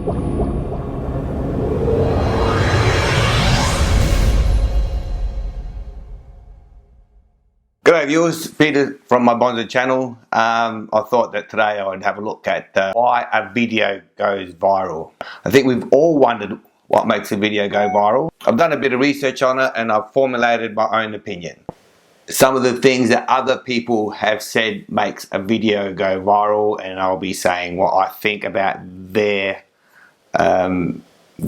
G'day viewers, Peter from my Bonzo channel. I thought that today I'd have a look at why a video goes viral. I think we've all wondered what makes a video go viral. I've done a bit of research on it and I've formulated my own opinion. Some of the things that other people have said makes a video go viral, and I'll be saying what I think about their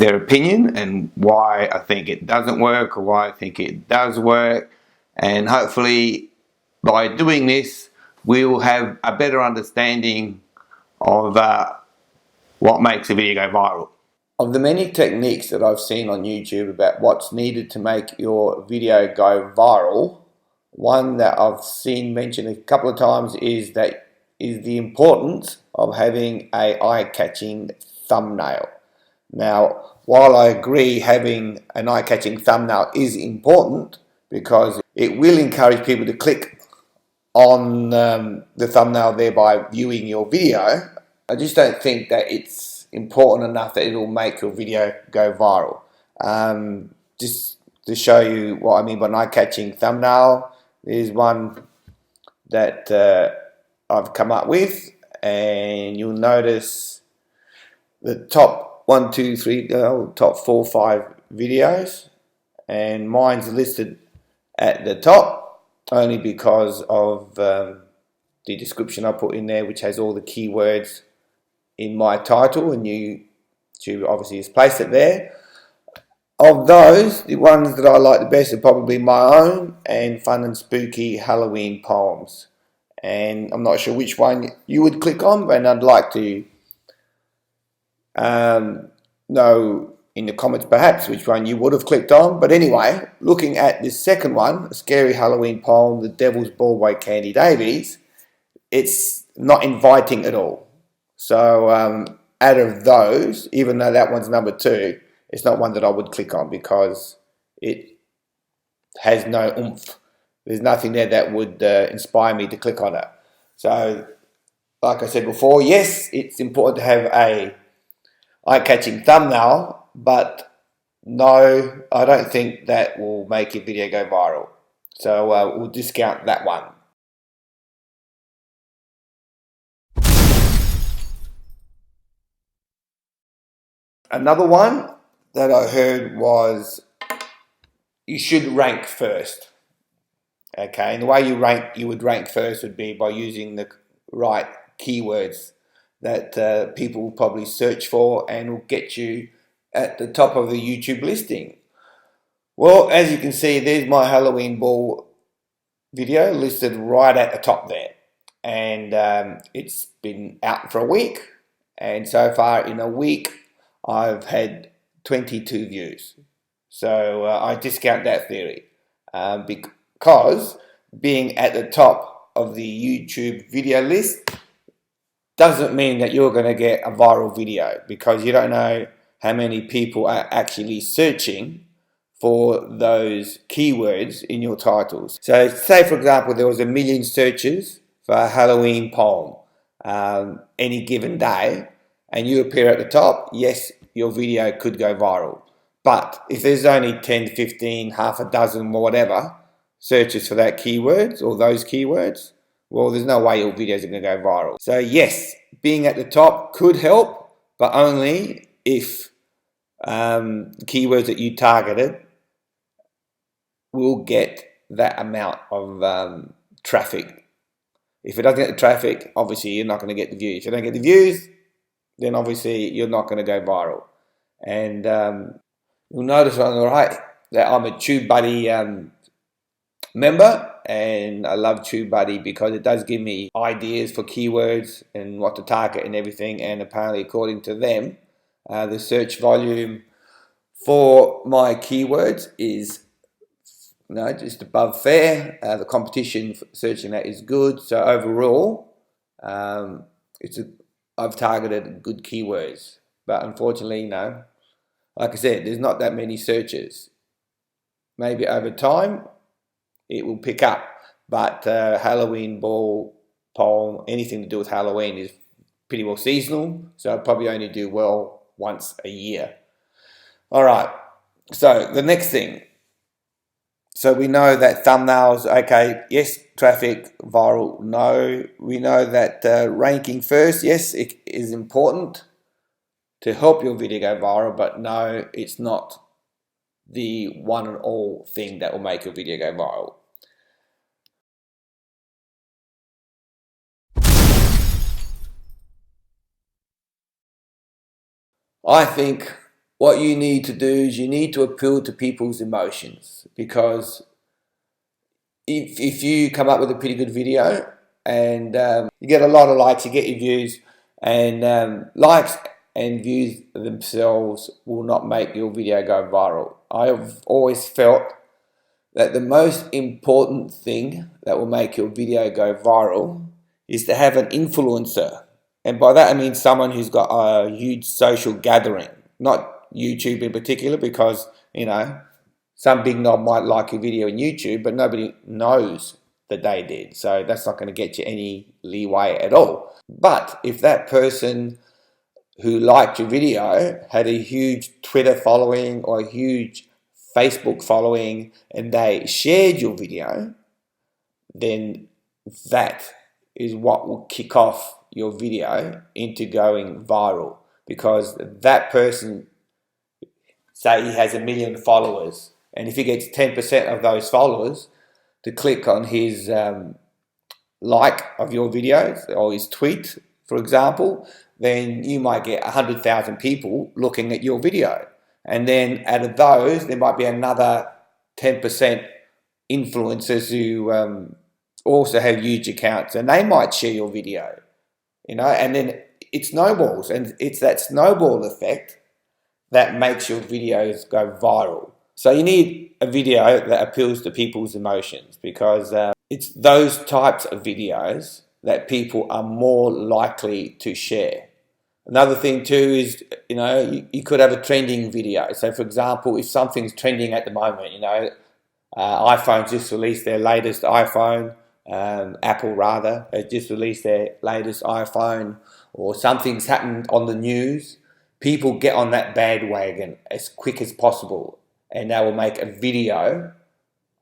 opinion and why I think it doesn't work or why I think it does work. And hopefully by doing this we will have a better understanding of what makes a video go viral. Of the many techniques that I've seen on YouTube about what's needed to make your video go viral, one that I've seen mentioned a couple of times is the importance of having a eye-catching thumbnail. Now, while I agree having an eye-catching thumbnail is important because it will encourage people to click on the thumbnail, thereby viewing your video, I just don't think that it's important enough that it will make your video go viral. Just to show you what I mean by an eye-catching thumbnail, there's one that I've come up with, and you'll notice the top top 4 or 5 videos, and mine's listed at the top only because of the description I put in there, which has all the keywords in my title, and YouTube obviously has placed it there. Of those, the ones that I like the best are probably my own and fun and spooky Halloween poems, and I'm not sure which one you would click on, and I'd like to know in the comments perhaps which one you would have clicked on. But anyway, looking at this second one, a scary Halloween poem, The Devil's Ball by Candy Davies, it's not inviting at all. So out of those, even though that one's number 2, it's not one that I would click on because it has no oomph. There's nothing there that would inspire me to click on it. So like I said before, yes, it's important to have a eye-catching thumbnail, but no, I don't think that will make your video go viral. So we'll discount that one. Another one that I heard was you should rank first. Okay, and the way you would rank first would be by using the right keywords that people will probably search for and will get you at the top of the YouTube listing. Well, as you can see, there's my Halloween ball video listed right at the top there, and it's been out for a week, and so far in a week I've had 22 views. So I discount that theory because being at the top of the YouTube video list doesn't mean that you're going to get a viral video, because you don't know how many people are actually searching for those keywords in your titles. So say for example there was 1 million searches for a Halloween poem any given day, and you appear at the top, yes, your video could go viral. But if there's only 10, 15, half a dozen or whatever searches for that keywords or those keywords, well, there's no way your videos are going to go viral. So yes, being at the top could help, but only if the keywords that you targeted will get that amount of traffic. If it doesn't get the traffic, obviously you're not going to get the views. If you don't get the views, then obviously you're not going to go viral. And you'll notice on the right that I'm a TubeBuddy member, and I love TubeBuddy because it does give me ideas for keywords and what to target and everything, and apparently according to them the search volume for my keywords is just above fair. The competition for searching that is good, so overall I've targeted good keywords. But unfortunately, like I said, there's not that many searches. Maybe over time it will pick up, but Halloween ball poem, anything to do with Halloween is pretty well seasonal, so I'll probably only do well once a year. All right, so the next thing. So we know that thumbnails, okay, yes, traffic, viral, no. We know that ranking first, yes, it is important to help your video go viral, but no, it's not the one and all thing that will make your video go viral. I think what you need to do is you need to appeal to people's emotions, because if you come up with a pretty good video and you get a lot of likes, you get your views, and likes and views themselves will not make your video go viral. I've always felt that the most important thing that will make your video go viral is to have an influencer. And by that I mean someone who's got a huge social gathering, not YouTube in particular, because, you know, some big knob might like your video on YouTube, but nobody knows that they did. So that's not going to get you any leeway at all. But if that person who liked your video had a huge Twitter following or a huge Facebook following and they shared your video, then that is what will kick off your video into going viral, because that person, say he has 1 million followers, and if he gets 10% of those followers to click on his like of your videos or his tweet, for example, then you might get 100,000 people looking at your video. And then out of those, there might be another 10% influencers who also have huge accounts, and they might share your video, you know, and then it snowballs, and it's that snowball effect that makes your videos go viral. So you need a video that appeals to people's emotions, because it's those types of videos that people are more likely to share. Another thing too is, you know, you could have a trending video. So for example, if something's trending at the moment, you know, iPhone's just released their latest iPhone, Apple rather, has just released their latest iPhone, or something's happened on the news, people get on that bandwagon as quick as possible, and they will make a video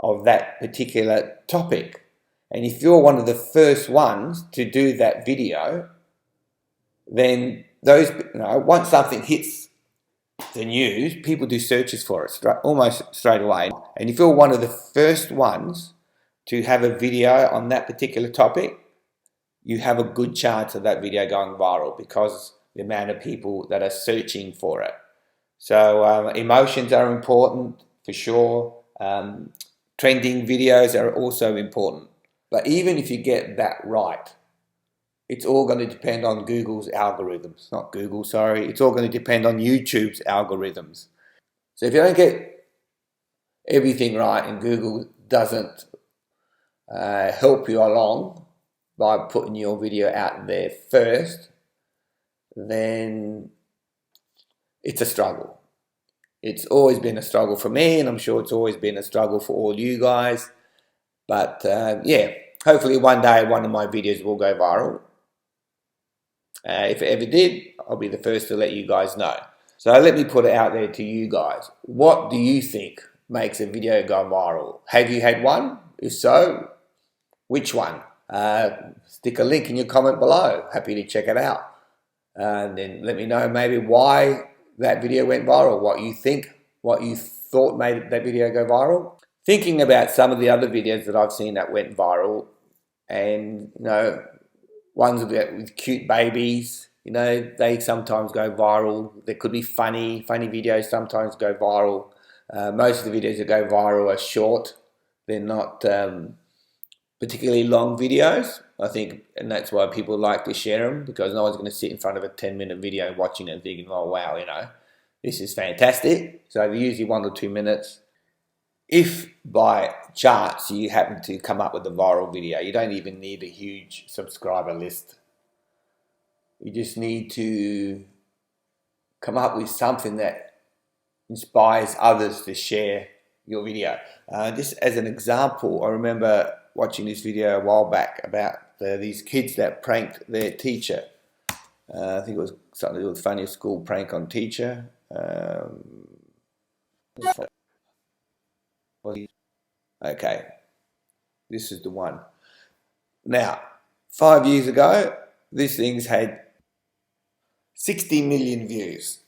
of that particular topic. And if you're one of the first ones to do that video, then those, you know, once something hits the news, people do searches for it almost straight away. And if you're one of the first ones to have a video on that particular topic, you have a good chance of that video going viral, because the amount of people that are searching for it. So emotions are important for sure. Trending videos are also important. But even if you get that right, it's all going to depend on Google's algorithms. Not Google, sorry. It's all going to depend on YouTube's algorithms. So if you don't get everything right and Google doesn't help you along by putting your video out there first, then it's a struggle. It's always been a struggle for me, and I'm sure it's always been a struggle for all you guys. But yeah, hopefully one day one of my videos will go viral. If it ever did, I'll be the first to let you guys know. So let me put it out there to you guys. What do you think makes a video go viral? Have you had one? If so, which one? Stick a link in your comment below. Happy to check it out. And then let me know maybe why that video went viral, what you think, what you thought made that video go viral. Thinking about some of the other videos that I've seen that went viral, and you know, ones with cute babies, you know, they sometimes go viral. There could be funny videos sometimes go viral. Most of the videos that go viral are short. They're not particularly long videos, I think, and that's why people like to share them, because no one's going to sit in front of a 10-minute video watching it and thinking, oh wow, you know, this is fantastic. So they're usually 1 or 2 minutes. If by chance you happen to come up with a viral video, you don't even need a huge subscriber list. You just need to come up with something that inspires others to share your video. Just as an example, I remember watching this video a while back about these kids that pranked their teacher. I think it was something to do with funniest school prank on teacher. Okay, this is the one. Now, 5 years ago, this thing's had 60 million views.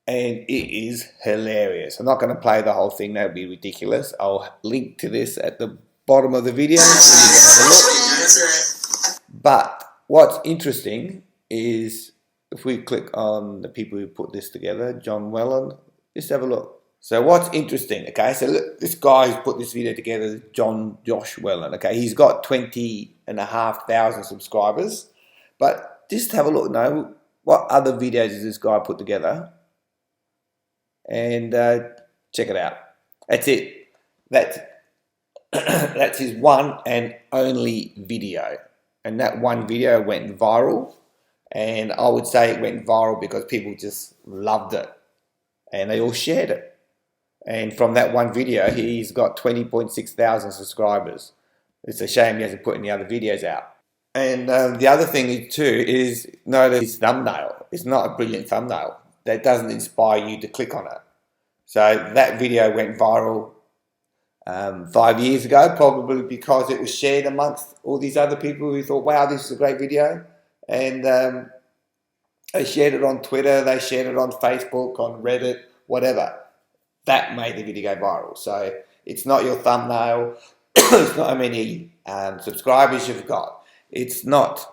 And it is hilarious. I'm not going to play the whole thing, that would be ridiculous. I'll link to this at the bottom of the video so you can have a look. But what's interesting is if we click on the people who put this together, John Welland, just have a look. So what's interesting, okay, so look, this guy who's put this video together, Josh Welland, okay, he's got 20,500 subscribers, but just have a look now, what other videos has this guy put together? And check it out. That's it. That's his one and only video. And that one video went viral. And I would say it went viral because people just loved it. And they all shared it. And from that one video, he's got 20.6 thousand subscribers. It's a shame he hasn't put any other videos out. And the other thing too is, notice his thumbnail. It's not a brilliant thumbnail. That doesn't inspire you to click on it. So that video went viral 5 years ago, probably because it was shared amongst all these other people who thought, wow, this is a great video. And they shared it on Twitter, they shared it on Facebook, on Reddit, whatever. That made the video go viral. So it's not your thumbnail, it's not how many subscribers you've got. It's not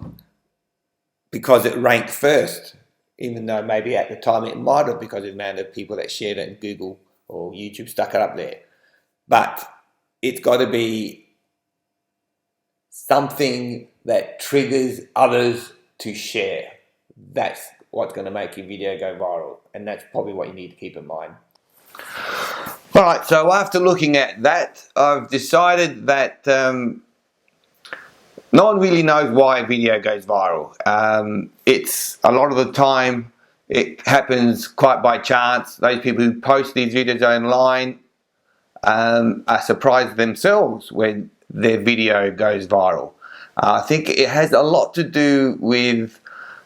because it ranked first, even though maybe at the time it might have, because of the amount of people that shared it and Google or YouTube stuck it up there. But it's got to be something that triggers others to share. That's what's going to make your video go viral. And that's probably what you need to keep in mind. All right, so after looking at that, I've decided that no one really knows why a video goes viral. It's a lot of the time it happens quite by chance. Those people who post these videos online are surprised themselves when their video goes viral. I think it has a lot to do with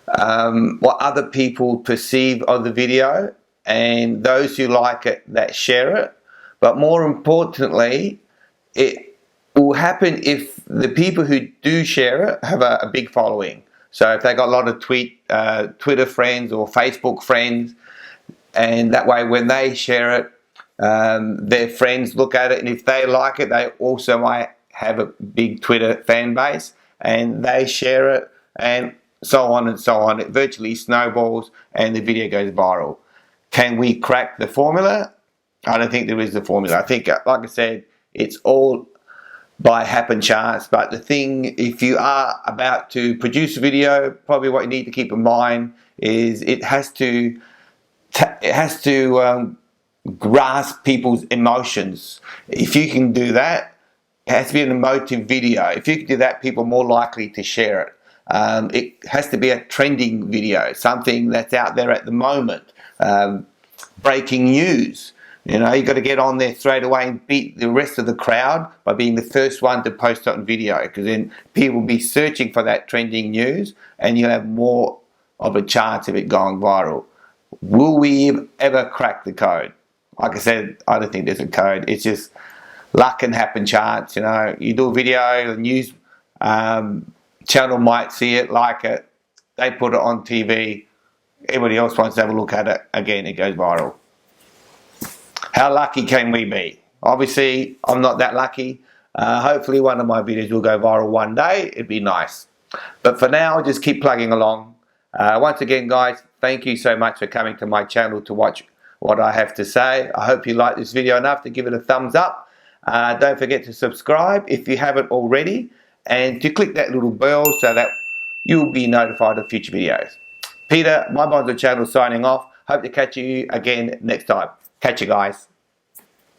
what other people perceive of the video and those who like it that share it. But more importantly, it will happen if the people who do share it have a big following. So if they got a lot of Twitter friends or Facebook friends, and that way when they share it, their friends look at it, and if they like it, they also might have a big Twitter fan base, and they share it, and so on and so on. It virtually snowballs, and the video goes viral. Can we crack the formula? I don't think there is a formula. I think, like I said, it's all by happen chance. But the thing, if you are about to produce a video, probably what you need to keep in mind is it has to grasp people's emotions. If you can do that, it has to be an emotive video. If you can do that, people are more likely to share it. It has to be a trending video, something that's out there at the moment. Breaking news. You know, you've got to get on there straight away and beat the rest of the crowd by being the first one to post it on video, because then people will be searching for that trending news and you'll have more of a chance of it going viral. Will we ever crack the code? Like I said, I don't think there's a code. It's just luck and happen chance. You know, you do a video, the news channel might see it, like it, they put it on TV, everybody else wants to have a look at it, again, it goes viral. How lucky can we be? Obviously, I'm not that lucky. Hopefully one of my videos will go viral one day. It'd be nice. But for now, just keep plugging along. Once again, guys, thank you so much for coming to my channel to watch what I have to say. I hope you liked this video enough to give it a thumbs up. Don't forget to subscribe if you haven't already, and to click that little bell so that you'll be notified of future videos. Peter, my Bonzo channel, signing off. Hope to catch you again next time. Catch you guys.